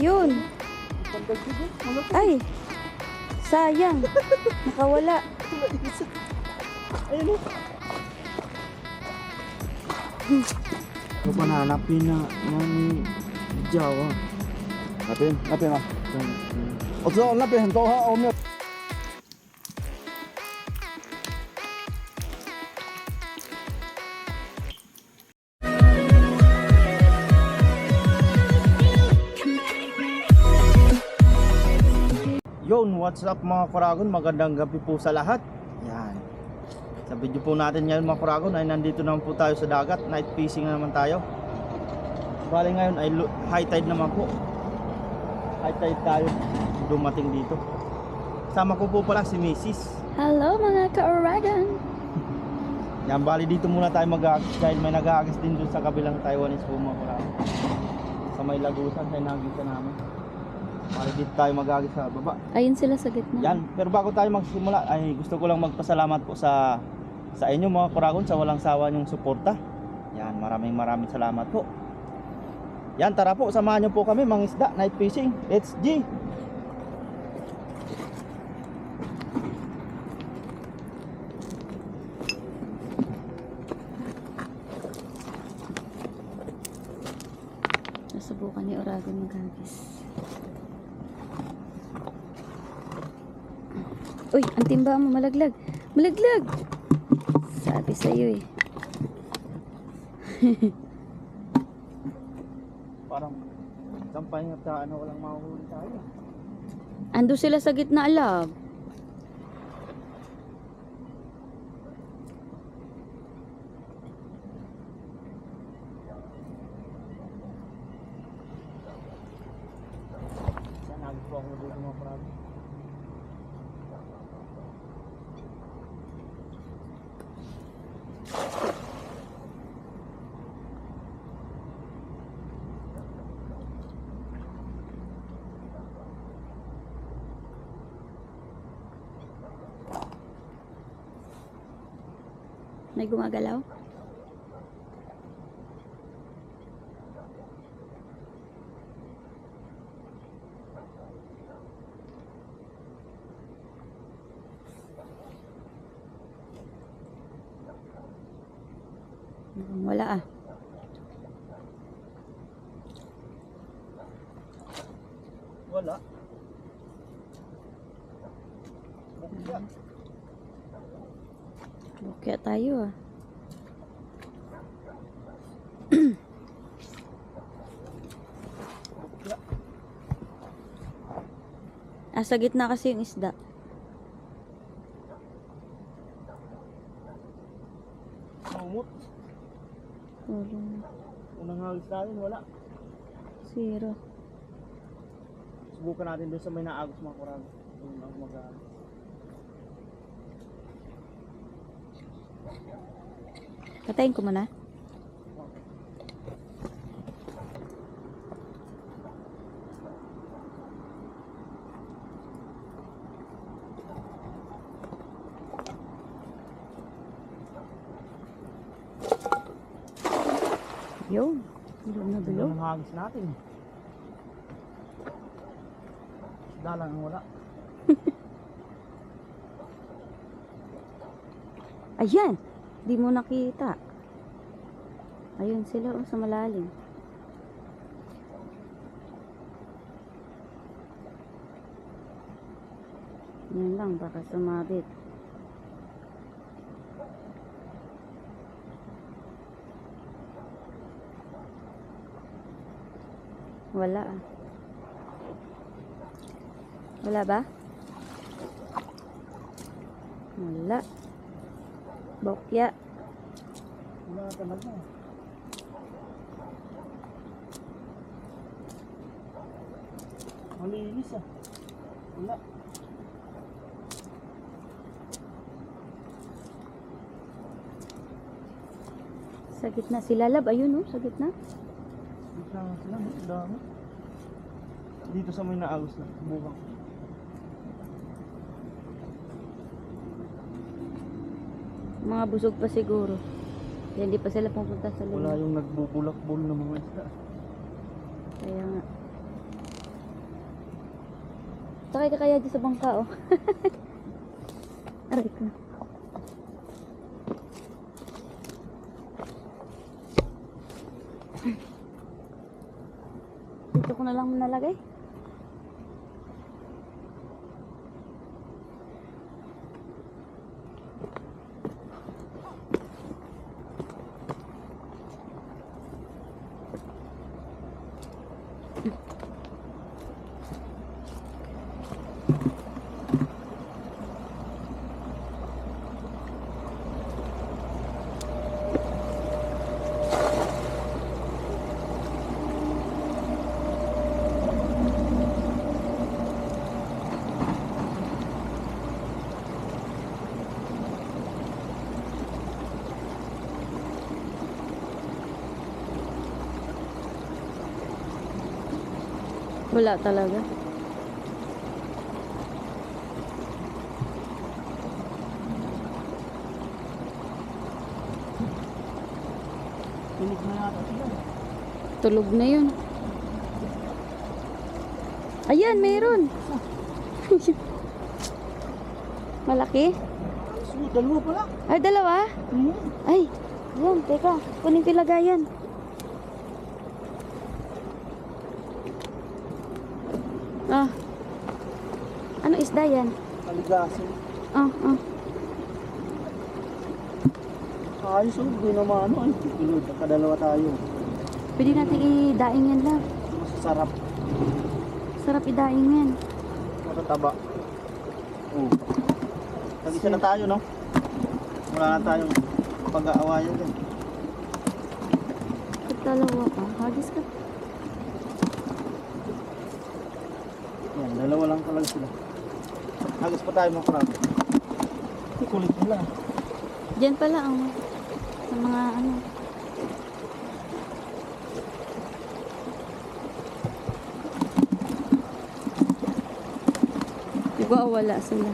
Yun. Ay. Sayang. Nakawala. Ayun o. Ito pa nanapin na ng Jawa. Napin ah. 我知道那边很多哈，我没有。Yun, what's up mga Kuragon? Magandang gabi po sa lahat. Yan. Sa video po natin ngayon mga Kuragon ay nandito naman po tayo sa dagat. Night fishing na naman tayo. Bali ngayon ay high tide naman po. High tide tayo dumating dito. Sama ko po pala si Mrs. Hello mga ka-Oragon. Yan, bali dito muna tayo mag-aagis dahil may nag-aagis din dun sa kabilang Taiwanese po mga Kuragon. Sa may lagusan sa nagisan namin. Bali dito tayo mag-aagis sa baba. Ayun sila sa gitna. Yan, pero bago tayo magsimula ay gusto ko lang magpasalamat po sa inyo mga Kuragon sa walang sawa nyong suporta. Yan, maraming salamat po. Yan, tara po, samahan nyo po kami mangisda, night fishing. Let's G! Nasubukan ni Oragon maghagis. Uy, ang timba mo malaglag. Malaglag! Sabi sa'yo eh. Parang sampay nga ano, walang mahuhuli tayo. Ando sila sa gitna, love. Yan, nagis po ako dito mga Kuragon. May gumagalaw? Wala ah. Wala. Bukya. Bukya tayo ah. Bukya. Sa gitna kasi yung isda. Maumot. Wala. Unang hagis natin, wala. Zero. Subukan natin doon sa may naagos mga Kuragon. Doon ako mag-aagos. Patayin ko muna. Yun. Bilog na bilog. Unang hagis natin. Isda lang ang wala. Ayan. Di mo nakita. Ayun sila oh, sa malalim. Yan lang, baka sumabit. Wala ah. Wala ba? Wala. Bokya. Wala talaga. Malinis ah. Wala. Sa gitna sila, lab. Ayun oh, sa gitna. Dito lang sila, ang dami. Dito sa may naagos na, bukang. Mga busog pa siguro. Kaya hindi pa sila pupunta sa Wala loob. yung nagbubulak-bul ng mga isda. Kaya nga. Sakay ka kaya dyan sa bangka, oh. Aray ko. Dito ko na lang nalagay. Wala talaga. Tulog na yata sila. Tulog na yun. Ayan, meron. Malaki? Dalawa pala. Ay, dalawa? Ay, yan, teka. Kunin ko yung lagayan. Ah. Ano isda yan? Kaligasin. Ah. Ayos, hindi naman ano. Ay, tulog. Nakadalawa tayo. Pwede natin idaing yan lang. Masasarap. Sarap idaing yan. Matataba. Tag-isa na tayo, no? Wala na tayong pag-aawayan din. Pag dalawa ka, hagis ka. Yan, dalawa lang talaga sila. Hagis pa tayo mga karami. Kulit nila. Diyan pala ang sa mga ano. Diba wala sila.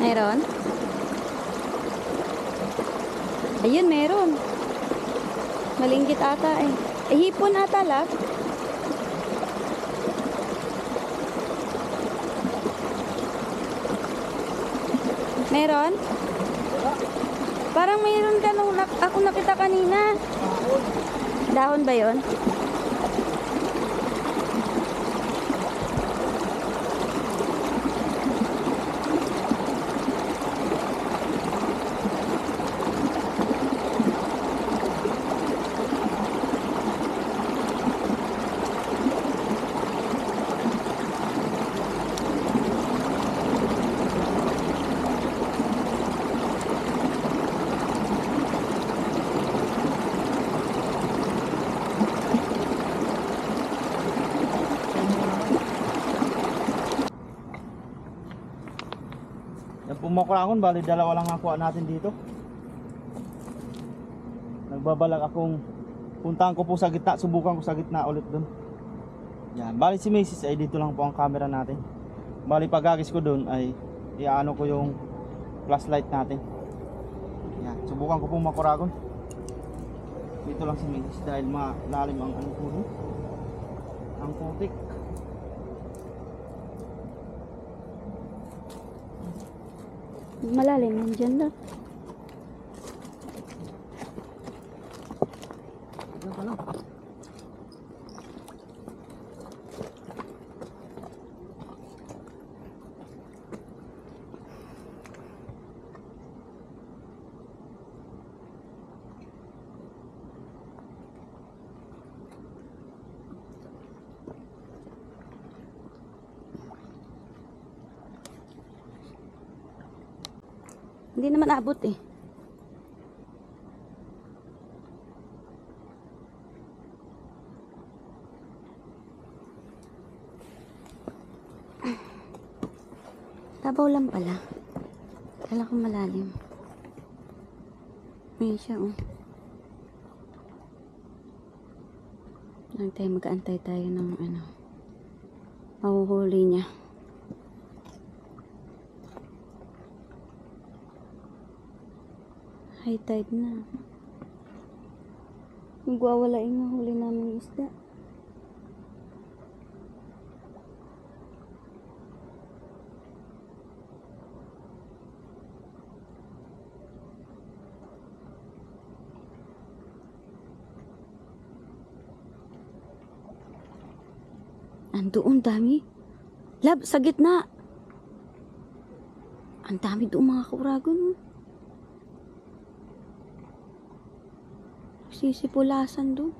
Meron? Ayun, meron. Malinggit ata eh. Hipon ata lang. Meron? Parang mayroon ka nung ako nakita kanina. Dahon ba yon? Yan po mga kurangon, bali dalawa lang nakuha natin dito. Nagbabalak akong puntahan ko po sa gitna, subukan ko sa gitna ulit dun. Yan, bali si Macy's ay dito lang po ang camera natin. Bali pagagis ko dun ay iaano ko yung flashlight natin. Yan, subukan ko po mga kurangon. Dito lang si Macy's dahil malalim ang ano po dun. Ang putik. Malalim yan dyan lang. Diyan ka lang. Hindi naman abot eh. Tabaw lang pala. Kala ko malalim. Ayan siya, oh. Mag-aantay tayo ng ano. Mahuhuli niya. High tide na. Magwawalain nga huli namin yung isda. Andoon, dami. Lab, sa gitna. Ang dami doon mga kauragon. Sisipulasan doon.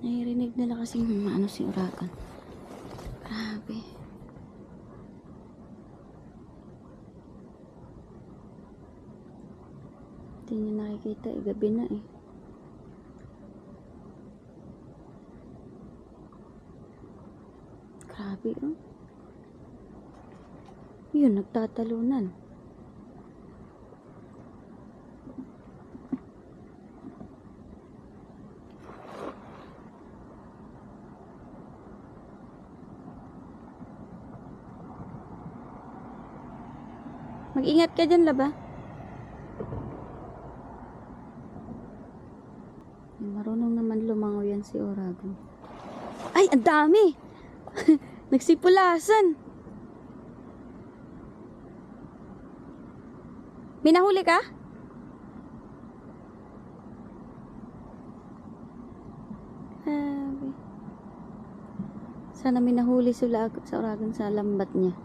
Narinig nila kasi ano si uragon. Grabe. Hindi niya nakikita eh. Gabi na eh. Grabe oh. Yun, nagtatalunan. Mag-ingat ka dyan, laba. Marunong naman lumangaw yan si uragon. Ay, ang dami! Nagsipulasan. May nahuli ka? Sana may nahuli sa uragon sa lambat niya.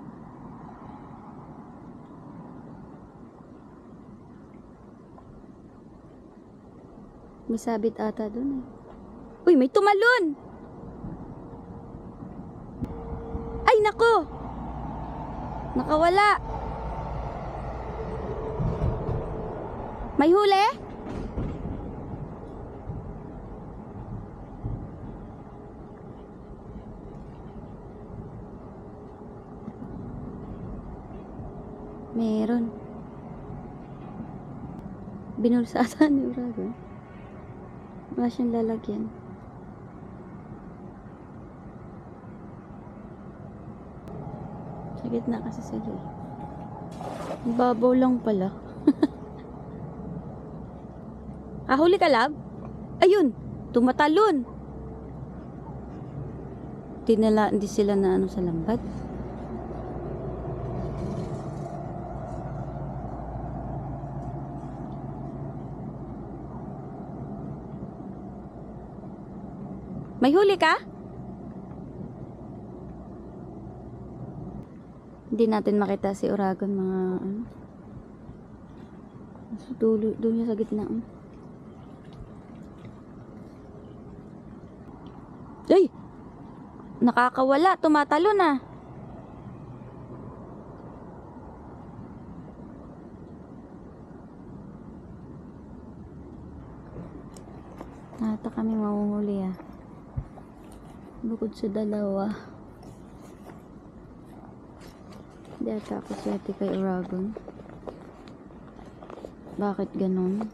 May sabit ata dun eh. Uy, may tumalon! Ay, nako! Nakawala! May huli? Meron. Binulsatan ni uragon. Wala siyang lalagyan. Sa gitna kasi sila eh. Babaw lang pala. Huli ka, lab? Ayun! Tumatalon! Hindi sila na ano sa lambat. May huli ka? Hindi natin makita si uragon mga ano. Dulo niya sa gitna. Ay! Nakakawala, tumatalo na. Nata kami mahuhuli ah. Bukod sa dalawa. Hindi ata ako swerte kay uragon. Bakit ganun?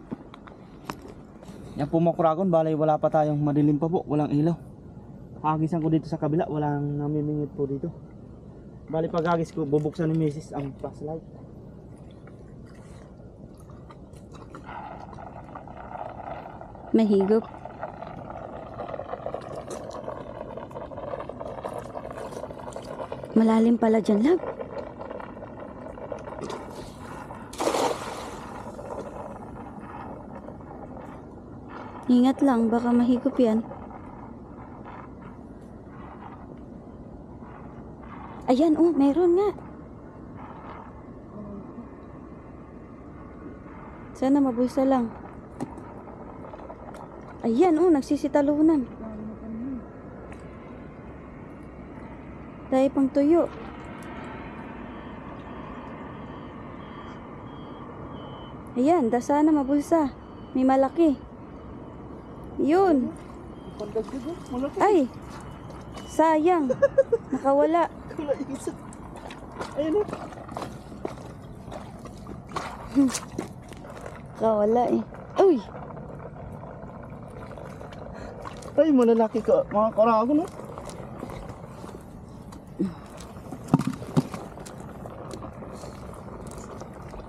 Yan po mga kuragon, balay wala pa tayong madilim pa po, walang ilaw. Hagisan ko dito sa kabila, walang namimingit po dito. Bali pag hagis ko, bubuksan ni Mrs. ang flashlight. Mahigop. Malalim pala dyan, lab. Ingat lang, baka mahigop yan. Ayan, oh, meron nga. Sana mabulsa lang. Ayan, oh, nagsisitalunan. Dahil pang tuyo. Ayan, dasa na mabulsa. May malaki. Yun. Malaki. Ay, sayang. Nakawala. Wala isa. Ayun o. Nakawala eh. Uy! Ay, malalaki ka. Mga karagon o.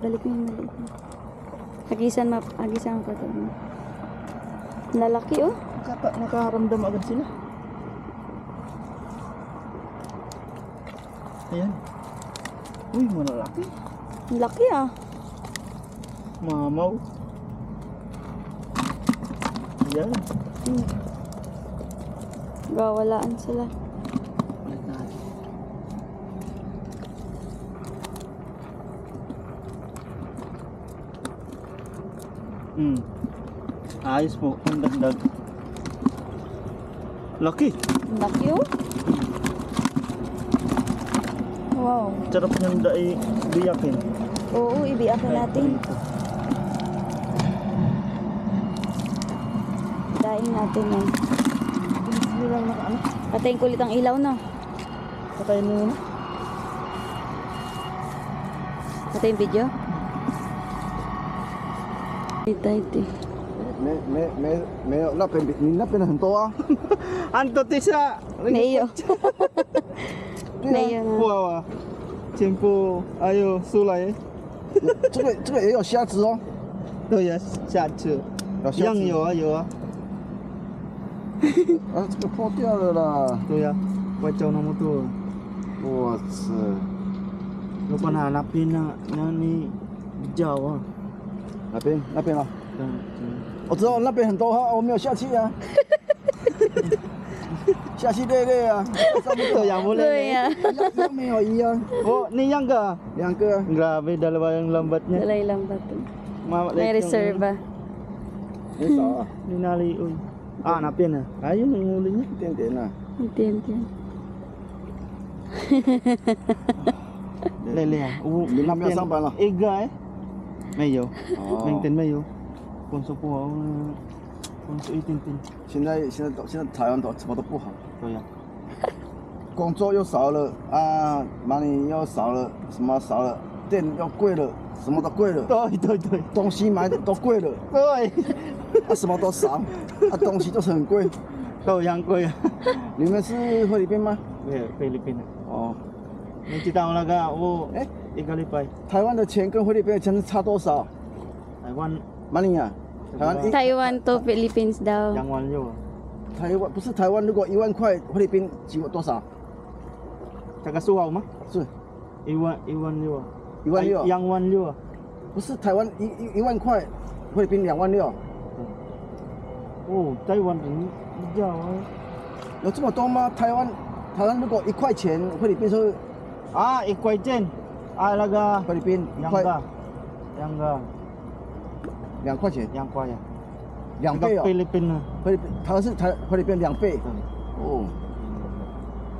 Balik mo yung maliit mo. Agisan mo pa ito. Lalaki oh. Nakaramdam agad sila. Ayan. Uy, malalaki. Ang laki ah. Mamaw. Ayan. Gawalaan sila. Ayos po. Ang dagdag. Laki. Ang laki oh. Wow. Sarap niyang biyakin. Oo, ibiakin natin. Daing natin yan. Hindi lang nakaano. Patayin ko ulit ang ilaw no. Patayin mo muna. Patayin video. Ito. 没有，那边你那边的很多啊。 Antot isa. Mayo. 对 Mayo 啊， na. Wow. Tempo ayo sulay. 这个也有虾子哦， 对呀，下次。有虾子。有啊。啊，这个破掉了啦！对呀，kacau na mo to. 我操！ Lo pa hanapin na ni Jawa. 那边啊，我知道那边很多哈，我没有下去啊。下去累累啊，上面 Ito yang boleh. Tuloy ah. 一样没有一样， Oh, ni yang ka? 两个啊。 Grabe, dalawa yung lambat niya. Dalay lang ba ito? Maliit May yung- reserve ah. 没少啊， Ninaliun. Ah, hanapin na. Ayun ang huli niya. 一点点啊。 Intindihan. Lele ah. Ni na may sambal ah. Iga eh. Mayo. Oh. Maintain mayo. Punso po ako na. Punso itintin. 现在台湾都什么都不好， Ito yan. 工作又少了啊，money又少了，什么少了，电又贵了，什么都贵了， Ito. 东西买都贵了， Toy. 啊什么都少，啊东西都是很贵。 Ito yang ko yan. 你们是菲律宾吗？ Philippines. 哦， May kita ko laga. Oh, 哎， igalipay. 台湾的钱跟菲律宾的钱差多少 Taiwan. ？money 啊，台湾Taiwan to Philippines daw. Yang walyo. 台湾不是台湾，如果1万块，菲律宾几多少？ Taga suwaw ma? 是 Iwan liwa. 16000， Yang wan liwa. 不是台湾一万块，菲律宾26000， Oh, Taiwan ini Jawa. 有这么多吗？台湾如果1块钱，菲律宾是 Ah, ikway chen. Ah, laga. 菲律宾 Yang 块 ga. Yang ga. 2块钱， Yang kwa ya. 2倍 Taga 哦， Philippine na. 菲律宾菲律宾2倍哦。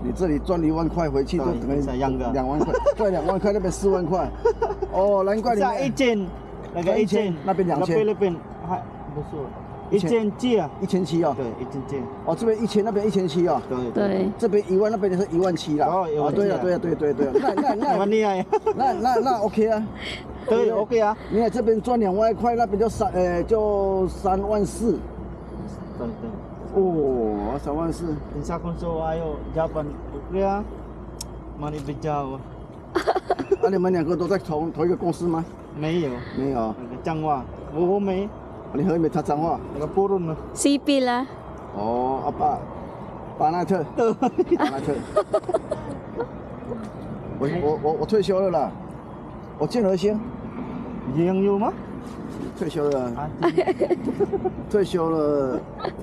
你这里赚1万块回去就对等于是一样的2万块，对2万块那边4万块，哦，难怪你 Sa 们 ichen. Laga Sa ichen. ichen, napin yang Laga chen. Philippine. Ha, buso. Ichen. Ichen chia. 1700哦， 对，ichen chia. 哦这边1000，那边1700哦，对。对。这边1万，那边是17000啦。哦哦，对了对了对了，Naman niya eh. 那 OK 啊。 对，OK ah. 你看这边赚2万块，那边就3万4。 Betul. 哦，3万4。 Pinsa kung so ayo Japan. Okay ah. Mani bejaw. 啊，你们2个都在同一个公司吗？没有。没有。 Naga Changhua. Oo, may. 你和没他脏话？ Naga Purun na. CP la. 哦，巴奈特。巴奈特。我退休了啦，我建和兴 Yang yu ma? 退休了， Ati.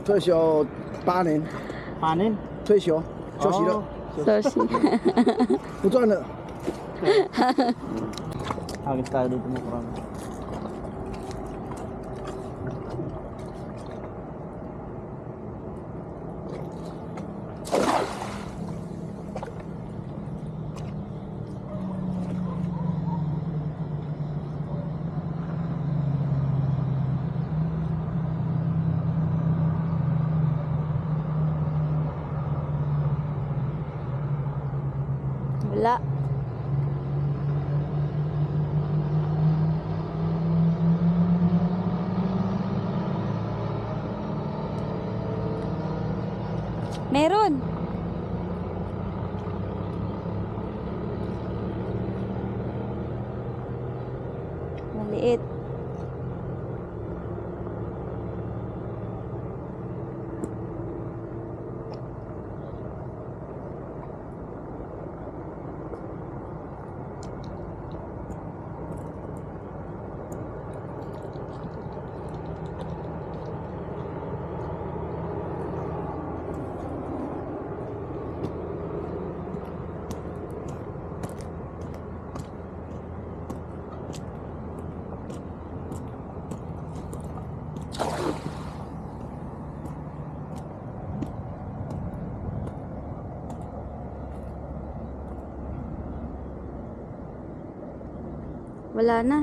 退休8年， Panin. 退休休息了， Sushi. 不赚了。 Agad tayo dito mo kurang. Wala. Meron. Maliit. Wala na.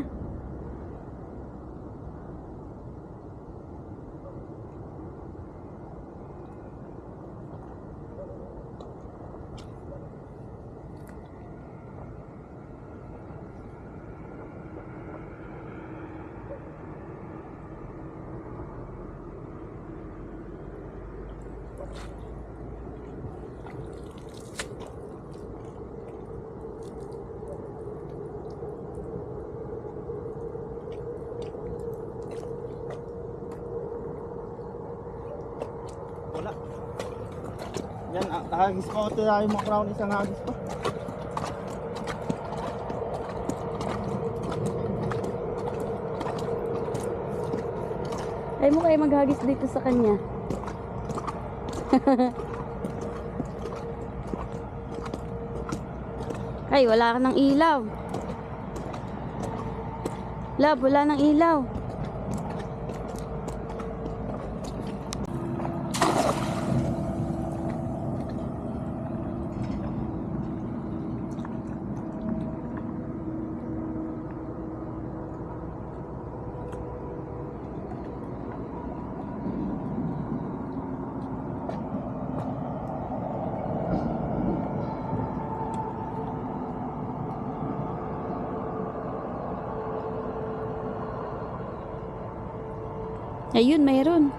Wala. Yan, hagis pa ito tayo mga crown, isang hagis pa. Ay mo kayo maghagis dito sa kanya. Ay, wala ka ng ilaw. Love, wala ng ilaw. Ayun, mayroon.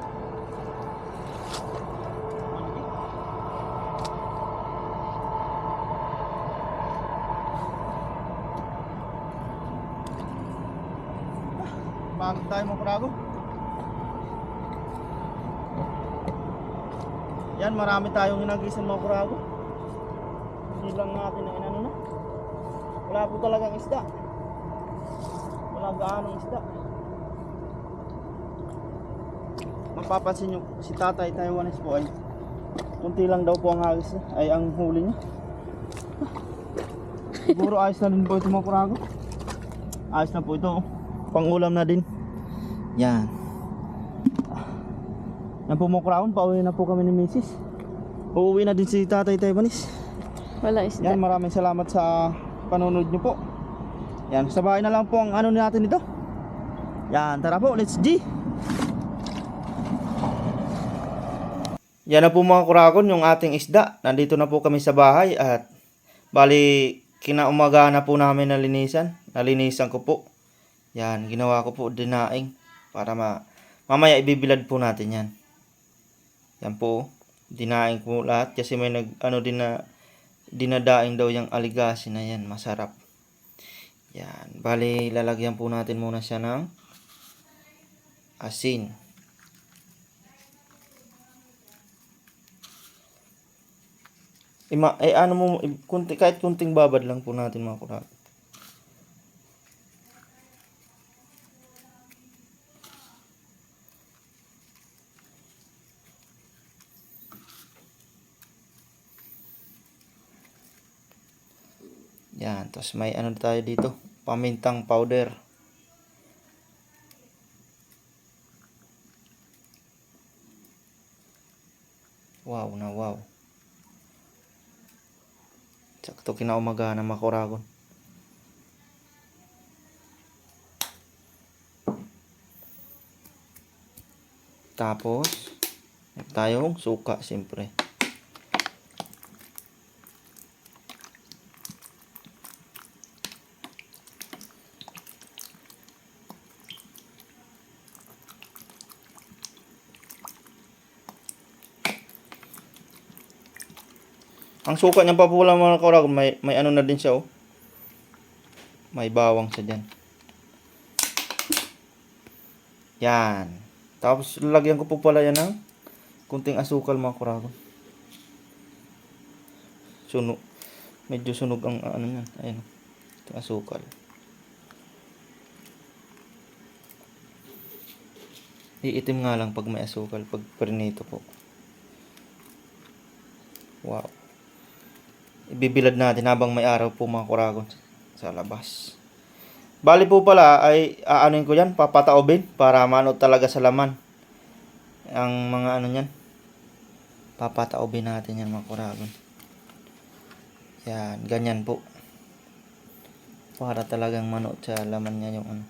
Pagod tayo mga kurago. Yan, marami tayong inagisan mga kurago. Hindi lang natin na inano na. Wala po talagang isda. Wala gaanong isda. Mapapansin nyo, si Tatay Taiwanese po ay kunti lang daw po ang hagis niya, ay ang huli niya. Siguro ayos na din po ito mga kurago. Ayos na po ito, pangulam na din. Yan. Yan po mga kurago, pauwi na po kami ni Mrs. Uuwi na din si Tatay Taiwanese. Wala isda. Yan, maraming salamat sa panonood nyo po. Yan, sa bahay na lang po ang ano natin ito. Yan, tara po, let's G. Yan na po mga kuragon yung ating isda. Nandito na po kami sa bahay at bali kinaumaga na po namin nalinisan. Nalinisan ko po. Yan, ginawa ko po dinaing para mamaya ibibilad po natin yan. Yan po, dinaing po lahat kasi may dinadaing daw yung aligasi na yan, masarap. Yan, bali lalagyan po natin muna siya ng asin. Ano mo, kahit kunting babad lang po natin mga kurag. Yan, tapos may ano tayo dito, pamintang powder. Wow na wow. Sakto kinaumaga na makuragon. Tapos tayong suka siyempre. Ang suka niya pa po lang mga kuragon, may ano na din siya oh. May bawang siya dyan. Yan. Tapos lalagyan ko po pala yan ng kunting asukal mga kuragon. Sunog. Medyo sunog ang ano yan. Ayan. Ito asukal. Iitim nga lang pag may asukal. Pag prinito po. Wow. Ibibilad natin habang may araw po mga kuragon sa labas. Bali po pala ay aanuin ko yan. Papataobin para maano talaga sa laman. Ang mga ano yan. Papataobin natin yan mga kuragon. Yan. Ganyan po. Para talagang mano sa laman niya yung ano.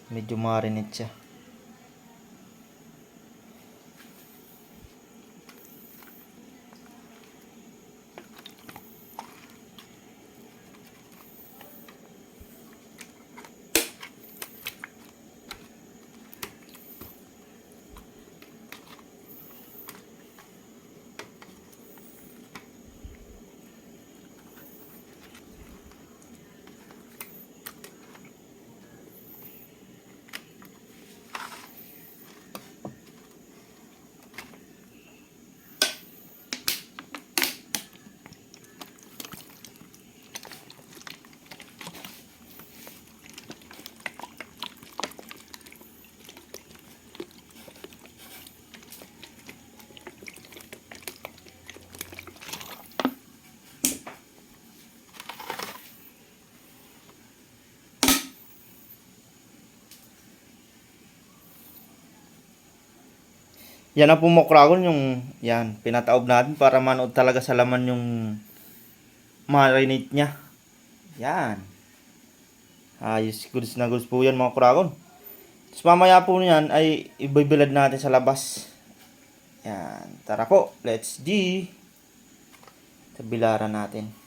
Medyo marinate siya. Yan ang po mga kuragon yung yan. Pinataob natin para manood talaga sa laman yung marinate niya. Yan. Ayos. Goods na goods po yan mga kuragon. Tapos mamaya po niyan ay ibibilad natin sa labas. Yan. Tara po. Let's G. Sa bilaran natin.